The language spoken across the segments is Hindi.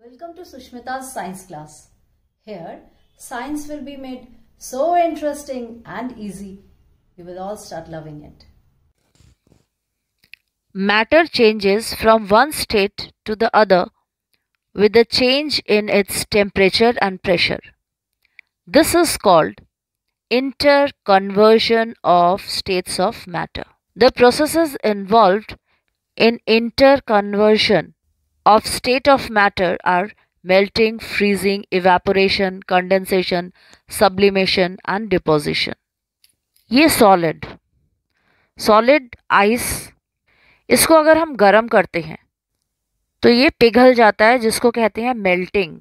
Welcome to Sushmita's science class. Here, science will be made so interesting and easy. You will all start loving it. Matter changes from one state to the other with a change in its temperature and pressure. This is called interconversion of states of matter. The processes involved in interconversion of state of matter are melting, freezing, evaporation, condensation, sublimation and deposition. ये सॉलिड आइस, इसको अगर हम गर्म करते हैं तो ये पिघल जाता है, जिसको कहते हैं मेल्टिंग।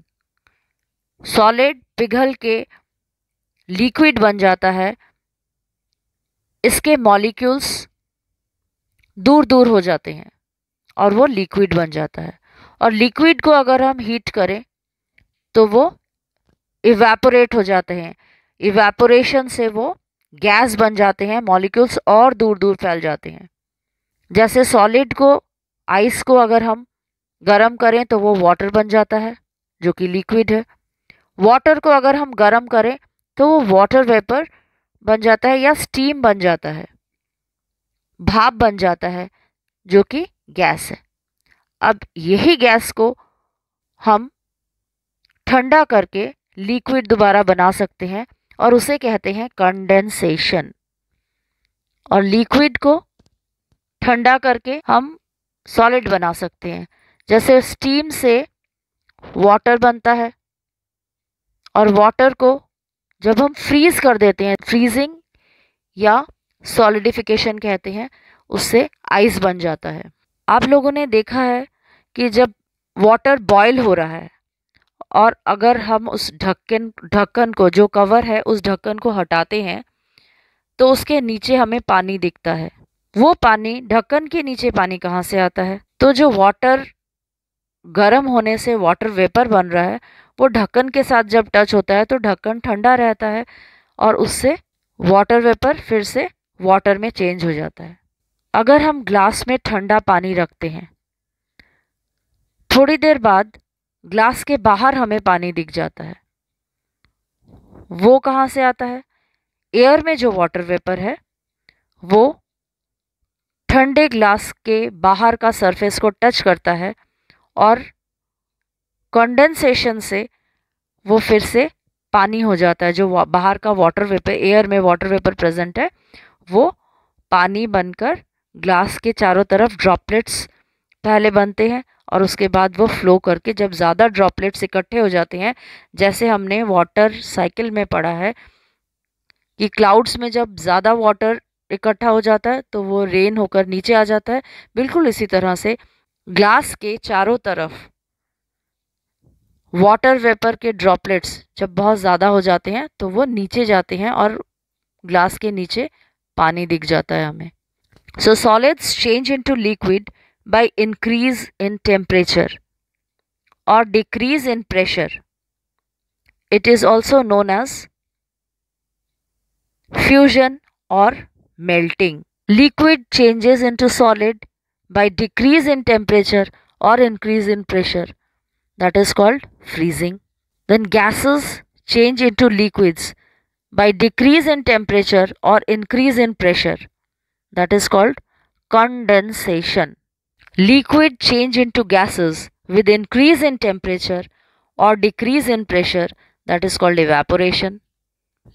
सॉलिड पिघल के लिक्विड बन जाता है, इसके मॉलिक्यूल्स दूर दूर हो जाते हैं और वो लिक्विड बन जाता है। और लिक्विड को अगर हम हीट करें तो वो इवेपोरेट हो जाते हैं। इवेपोरेशन से वो गैस बन जाते हैं, मॉलिक्यूल्स और दूर दूर फैल जाते हैं। जैसे सॉलिड को, आइस को अगर हम गर्म करें तो वो वाटर बन जाता है जो कि लिक्विड है। वाटर को अगर हम गर्म करें तो वो वाटर वेपर बन जाता है या स्टीम बन जाता है, भाप बन जाता है जो कि गैस है। अब यही गैस को हम ठंडा करके लिक्विड दोबारा बना सकते हैं और उसे कहते हैं कंडेंसेशन। और लिक्विड को ठंडा करके हम सॉलिड बना सकते हैं। जैसे स्टीम से वाटर बनता है और वाटर को जब हम फ्रीज कर देते हैं, फ्रीजिंग या सॉलिडिफिकेशन कहते हैं, उससे आइस बन जाता है। आप लोगों ने देखा है कि जब वाटर बॉयल हो रहा है और अगर हम उस ढक्कन को, जो कवर है, उस ढक्कन को हटाते हैं तो उसके नीचे हमें पानी दिखता है। वो पानी, ढक्कन के नीचे पानी कहाँ से आता है? तो जो वाटर गर्म होने से वाटर वेपर बन रहा है, वो ढक्कन के साथ जब टच होता है तो ढक्कन ठंडा रहता है और उससे वाटर वेपर फिर से वाटर में चेंज हो जाता है। अगर हम ग्लास में ठंडा पानी रखते हैं, थोड़ी देर बाद ग्लास के बाहर हमें पानी दिख जाता है। वो कहाँ से आता है? एयर में जो वाटर वेपर है वो ठंडे ग्लास के बाहर का सरफेस को टच करता है और कंडेंसेशन से वो फिर से पानी हो जाता है। जो बाहर का वाटर वेपर, एयर में वाटर वेपर प्रेजेंट है, वो पानी बनकर ग्लास के चारों तरफ ड्रॉपलेट्स पहले बनते हैं और उसके बाद वो फ्लो करके, जब ज़्यादा ड्रॉपलेट्स इकट्ठे हो जाते हैं, जैसे हमने वाटर साइकिल में पढ़ा है कि क्लाउड्स में जब ज़्यादा वाटर इकट्ठा हो जाता है तो वो रेन होकर नीचे आ जाता है। बिल्कुल इसी तरह से ग्लास के चारों तरफ वाटर वेपर के ड्रॉपलेट्स जब बहुत ज़्यादा हो जाते हैं तो वो नीचे जाते हैं और ग्लास के नीचे पानी दिख जाता है हमें। So solids change into liquid by increase in temperature or decrease in pressure. It is also known as fusion or melting. Liquid changes into solid by decrease in temperature or increase in pressure. That is called freezing. Then gases change into liquids by decrease in temperature or increase in pressure. That is called condensation. Liquid change into gases with increase in temperature or decrease in pressure. That is called evaporation.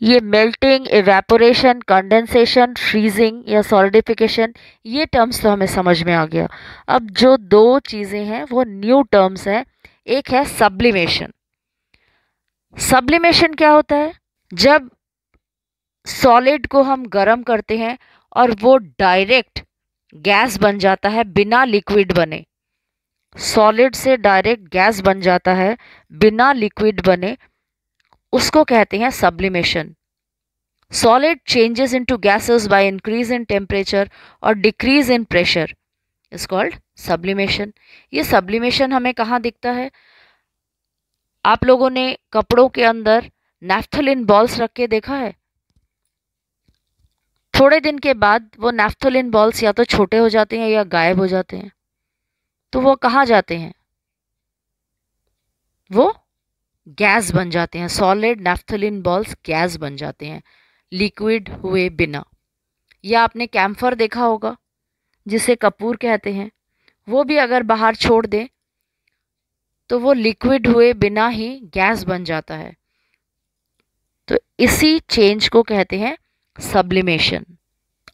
ये मेल्टिंग, एवेपोरेशन, कंडेंसेशन, फ्रीजिंग या सॉलिडिफिकेशन, ये टर्म्स तो हमें समझ में आ गया। अब जो दो चीज़ें हैं वो न्यू टर्म्स हैं। एक है सब्लिमेशन। सब्लिमेशन क्या होता है? जब सॉलिड को हम गर्म करते हैं और वो डायरेक्ट गैस बन जाता है बिना लिक्विड बने। सॉलिड से डायरेक्ट गैस बन जाता है बिना लिक्विड बने, उसको कहते हैं sublimation. Solid changes into gases by increase in temperature और decrease in pressure is called sublimation. ये सब्लिमेशन हमें कहाँ दिखता है? आप लोगों ने कपड़ों के अंदर नैफ्थलीन बॉल्स रख के देखा है? थोड़े दिन के बाद वो नैफ्थलीन बॉल्स या तो छोटे हो जाते हैं या गायब हो जाते हैं। तो वो कहाँ जाते हैं? वो गैस बन जाते हैं। सॉलिड नैफ्थलीन बॉल्स गैस बन जाते हैं लिक्विड हुए बिना। या आपने कैम्फर देखा होगा जिसे कपूर कहते हैं, वो भी अगर बाहर छोड़ दें तो वो लिक्विड हुए बिना ही गैस बन जाता है। तो इसी चेंज को कहते हैं सब्लिमेशन।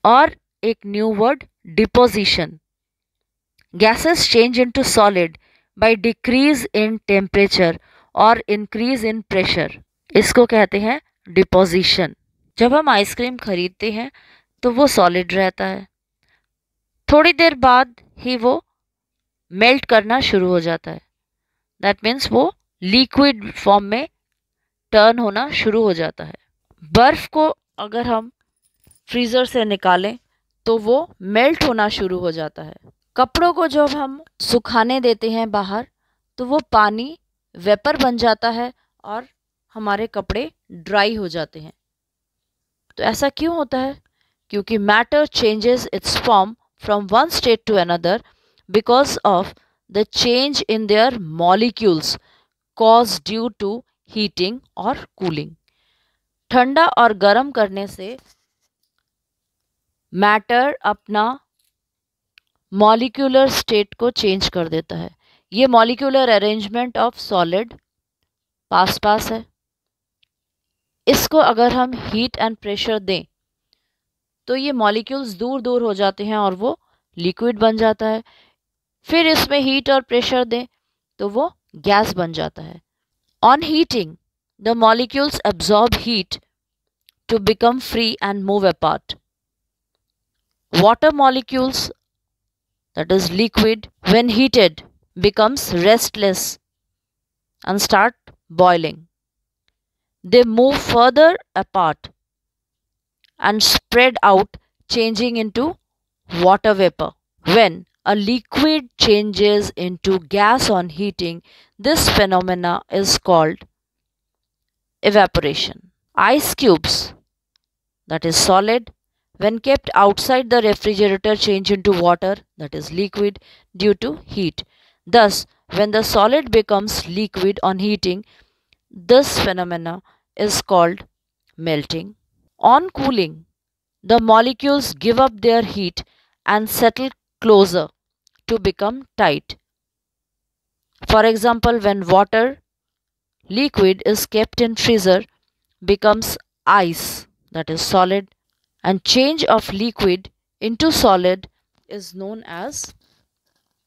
और एक new word deposition. Gases change into solid by decrease in temperature और इंक्रीज इन प्रेशर, इसको कहते हैं डिपोजिशन। जब हम आइसक्रीम खरीदते हैं तो वो सॉलिड रहता है, थोड़ी देर बाद ही वो मेल्ट करना शुरू हो जाता है। दैट मीन्स वो लिक्विड फॉर्म में टर्न होना शुरू हो जाता है। बर्फ़ को अगर हम फ्रीज़र से निकालें तो वो मेल्ट होना शुरू हो जाता है। कपड़ों को जब हम सुखाने देते हैं बाहर तो वो पानी वेपर बन जाता है और हमारे कपड़े ड्राई हो जाते हैं। तो ऐसा क्यों होता है? क्योंकि matter changes its form from one state to another because of the change in their molecules cause due to heating और कूलिंग। ठंडा और गर्म करने से मैटर अपना मॉलिक्यूलर स्टेट को चेंज कर देता है। ये मॉलिक्यूलर अरेंजमेंट ऑफ सॉलिड पास पास है। इसको अगर हम हीट एंड प्रेशर दें तो ये मॉलिक्यूल्स दूर दूर हो जाते हैं और वो लिक्विड बन जाता है। फिर इसमें हीट और प्रेशर दें तो वो गैस बन जाता है। On heating the molecules absorb heat to become free and move apart. Water molecules, that is liquid, when heated becomes restless and start boiling. They move further apart and spread out, changing into water vapor. When a liquid changes into gas on heating, this phenomena is called evaporation. Ice cubes, that is solid, when kept outside the refrigerator change into water, that is liquid, due to heat. Thus, when the solid becomes liquid on heating, this phenomena is called melting. On cooling, the molecules give up their heat and settle closer to become tight. For example, when water liquid is kept in freezer becomes ice, that is solid, and change of liquid into solid is known as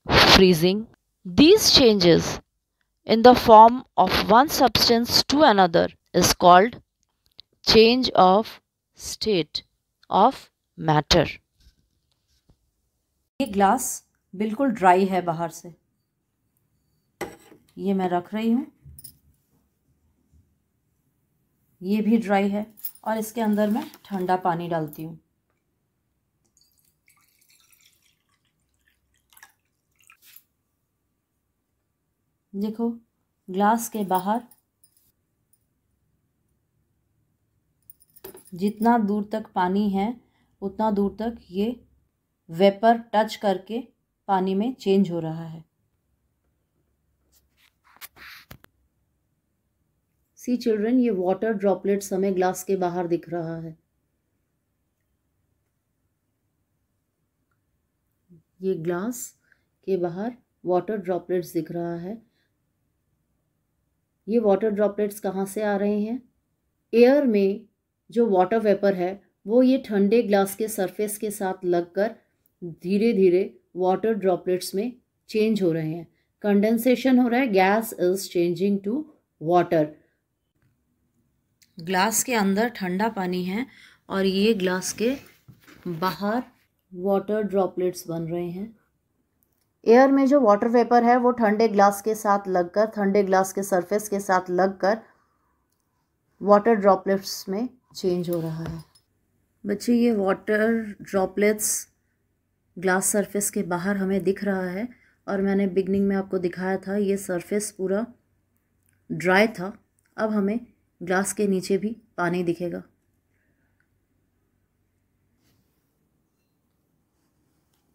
freezing. These changes in the form of one substance to another is called change of state of matter. ये ग्लास बिल्कुल ड्राई है बाहर से, ये मैं रख रही हूँ। ये भी ड्राई है और इसके अंदर मैं ठंडा पानी डालती हूँ। देखो, ग्लास के बाहर जितना दूर तक पानी है उतना दूर तक ये वेपर टच करके पानी में चेंज हो रहा है। सी चिल्ड्रन, ये वाटर ड्रॉपलेट्स हमें ग्लास के बाहर दिख रहा है। ये ग्लास के बाहर वाटर ड्रॉपलेट्स दिख रहा है। ये वाटर ड्रॉपलेट्स कहाँ से आ रहे हैं? एयर में जो वाटर वेपर है वो ये ठंडे ग्लास के सरफेस के साथ लगकर धीरे धीरे वाटर ड्रॉपलेट्स में चेंज हो रहे हैं। कंडेंसेशन हो रहा है, gas is changing to water. Glass के अंदर ठंडा पानी है और ये ग्लास के बाहर वाटर ड्रॉपलेट्स बन रहे हैं। एयर में जो वाटर वेपर है वो ठंडे ग्लास के साथ लगकर, ठंडे ग्लास के सरफेस के साथ लगकर वाटर ड्रॉपलेट्स में चेंज हो रहा है। बच्चे, ये वाटर ड्रॉपलेट्स ग्लास सरफेस के बाहर हमें दिख रहा है और मैंने बिगनिंग में आपको दिखाया था ये सरफेस पूरा ड्राई था। अब हमें ग्लास के नीचे भी पानी दिखेगा।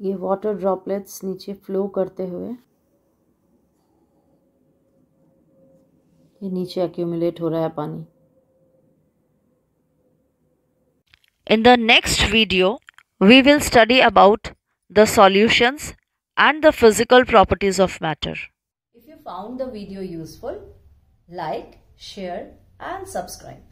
ये वाटर ड्रॉपलेट्स नीचे फ्लो करते हुए ये नीचे एक्यूमुलेट हो रहा है पानी। In the next video, we will study about the solutions and the physical properties of matter. If you found the video useful, like, share and subscribe.